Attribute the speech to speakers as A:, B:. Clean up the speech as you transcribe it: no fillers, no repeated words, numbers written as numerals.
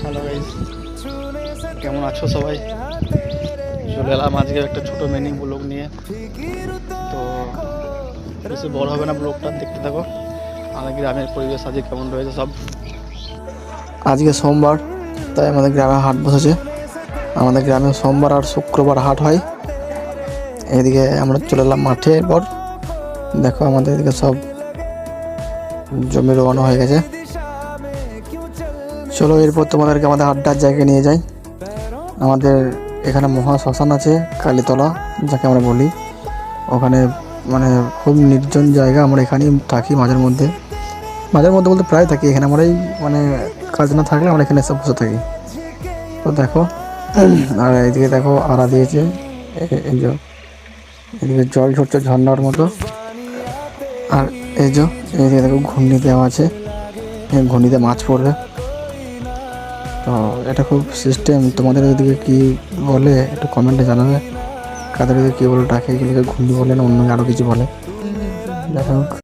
A: Hello guys, কেমন আছো সবাই? চলে এলাম আজকে একটা ছোট মিনি ব্লগ নিয়ে। তো বেশি বড় হবে না, ব্লগটা দেখতে থাকো। আমাদের গ্রামের পরিবেশ আজকে কেমন রয়েছে সব। আজকে সোমবার, তাই আমাদের গ্রামে হাট বসেছে। আমাদের গ্রামে সোমবার আর শুক্রবার হাট হয়। এদিকে আমরা চলে এলাম মাঠে। এরপর দেখো আমাদের এদিকে সব জমি রোয়ানো হয়ে গেছে। চলো এরপর তোমাদেরকে আমাদের আড্ডার জায়গায় নিয়ে যাই। আমাদের এখানে মহা শ্মশান আছে, কালীতলা যাকে আমরা বলি। ওখানে মানে খুব নির্জন জায়গা। আমরা এখানেই থাকি মাঝের মধ্যে বলতে প্রায় থাকি এখানে। আমরাই মানে কাজ না থাকলে আমরা এখানে এসে বসে থাকি। তো দেখো, আর এইদিকে দেখো আড়া দিয়েছে, এই যে এদিকে জল ঝরছে ঝর্ণার মতো। আর এই যে এইদিকে দেখো ঘূর্ণি দেওয়া আছে, এই ঘূর্ণিতে মাছ পড়বে। তো এটা খুব সিস্টেম। তোমাদের ওইদিকে কী বলে একটু কমেন্টে জানাবে। কাদের ওইদিকে কী বলে ডাকে, এগুলোকে ঘূর্ণি বলে না অন্য আরও কিছু বলে। দেখো